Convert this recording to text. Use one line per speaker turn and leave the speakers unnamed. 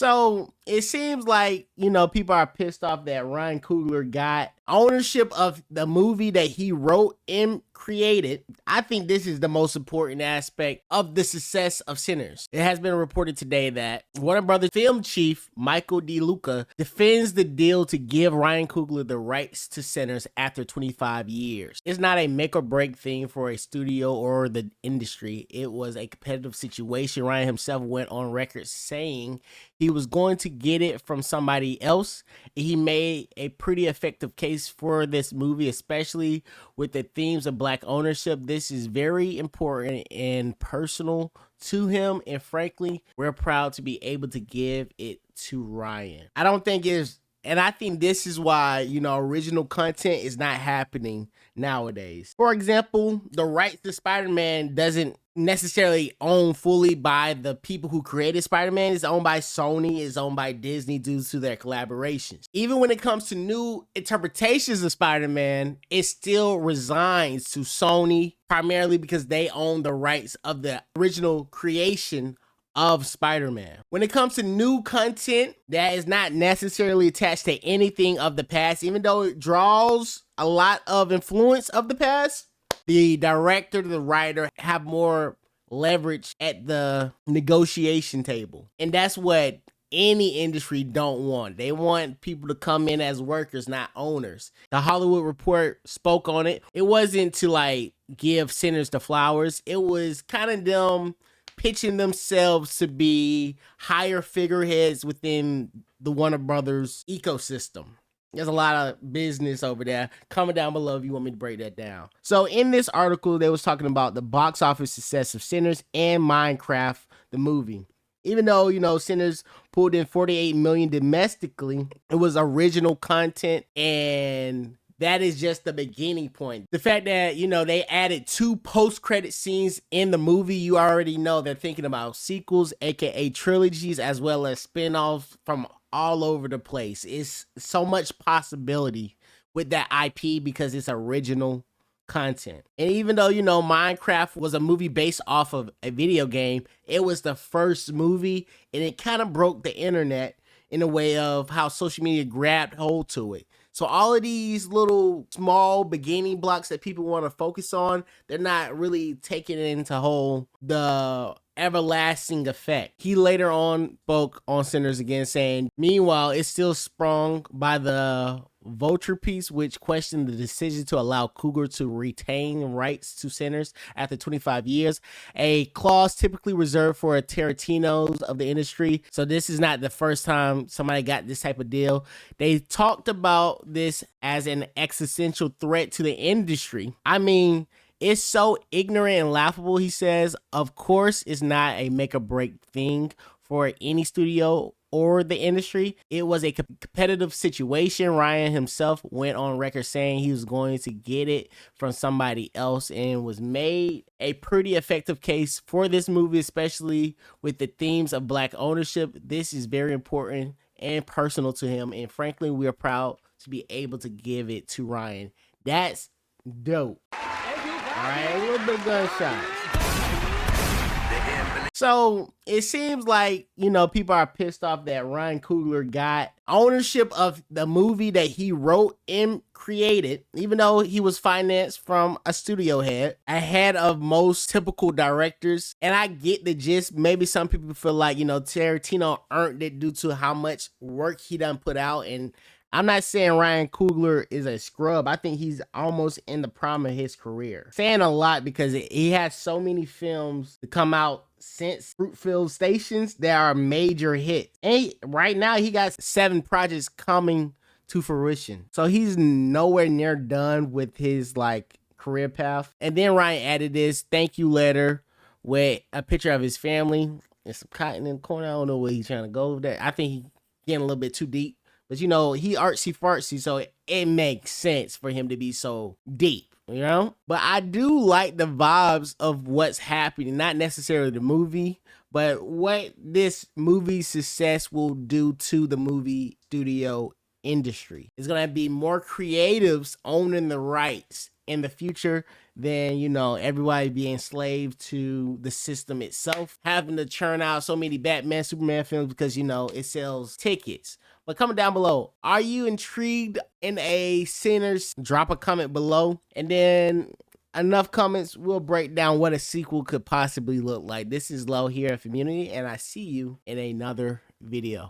So it seems like, people are pissed off that Ryan Coogler got ownership of the movie that he wrote and created. I think this is the most important aspect of the success of Sinners. It has been reported today that Warner Brothers film chief Michael D. Luca defends the deal to give Ryan Coogler the rights to Sinners after 25 years. It's not a make or break thing for a studio or the industry. It was a competitive situation. Ryan himself went on record saying he was going to get it from somebody else. He made a pretty effective case for this movie, especially with the themes of black ownership. This is very important and personal to him, and frankly, we're proud to be able to give it to Ryan. I think this is why, original content is not happening nowadays. For example, the rights to Spider-Man doesn't necessarily owned fully by the people who created Spider-Man. It's owned by Sony, it's owned by Disney due to their collaborations. Even when it comes to new interpretations of Spider-Man, it still resigns to Sony, primarily because they own the rights of the original creation of Spider-Man. When it comes to new content that is not necessarily attached to anything of the past, even though it draws a lot of influence of the past, the director, the writer have more leverage at the negotiation table. And that's what any industry don't want. They want people to come in as workers, not owners. The Hollywood Report spoke on it. It wasn't to give Sinners the flowers. It was kind of them pitching themselves to be higher figureheads within the Warner Brothers ecosystem. There's a lot of business over there. Comment down below if you want me to break that down. So in this article, they was talking about the box office success of Sinners and Minecraft, the movie. Even though, Sinners pulled in $48 million domestically, it was original content, and that is just the beginning point. The fact that, they added 2 post-credit scenes in the movie, you already know they're thinking about sequels, aka trilogies, as well as spin-offs from all over the place. It's so much possibility with that IP because it's original content. And even though, Minecraft was a movie based off of a video game, it was the first movie, and it kind of broke the internet in a way of how social media grabbed hold to it. So all of these little small beginning blocks that people want to focus on, they're not really taking into the everlasting effect. He later on spoke on Sinners again, saying, meanwhile, it's still sprung by the Vulture piece, which questioned the decision to allow Coogler to retain rights to Sinners after 25 years, a clause typically reserved for Tarantinos of the industry. So this is not the first time somebody got this type of deal. They talked about this as an existential threat to the industry. I mean, it's so ignorant and laughable, he says. Of course, it's not a make or break thing for any studio or the industry. It was a competitive situation. Ryan himself went on record saying he was going to get it from somebody else, and was made a pretty effective case for this movie, especially with the themes of black ownership. This is very important and personal to him, and frankly, we are proud to be able to give it to Ryan. That's dope. All right, a little bit of gunshots. So it seems like, people are pissed off that Ryan Coogler got ownership of the movie that he wrote and created, even though he was financed from a studio head, ahead of most typical directors. And I get the gist. Maybe some people feel like, Tarantino earned it due to how much work he done put out. And I'm not saying Ryan Coogler is a scrub. I think he's almost in the prime of his career. Saying a lot because he has so many films to come out since Fruitvale Stations that are major hits. And right now he got 7 projects coming to fruition. So he's nowhere near done with his career path. And then Ryan added this thank you letter with a picture of his family and some cotton in the corner. I don't know where he's trying to go with that. I think he's getting a little bit too deep. But he artsy fartsy, so it makes sense for him to be so deep, But I do like the vibes of what's happening, not necessarily the movie, but what this movie's success will do to the movie studio industry. It's going to be more creatives owning the rights in the future, then, you know, everybody be enslaved to the system itself, having to churn out so many Batman, Superman films because, you know, it sells tickets. But comment down below, are you intrigued in a Sinners? Drop a comment below, and then enough comments, we'll break down what a sequel could possibly look like. This is Low here at Immunity, and I see you in another video.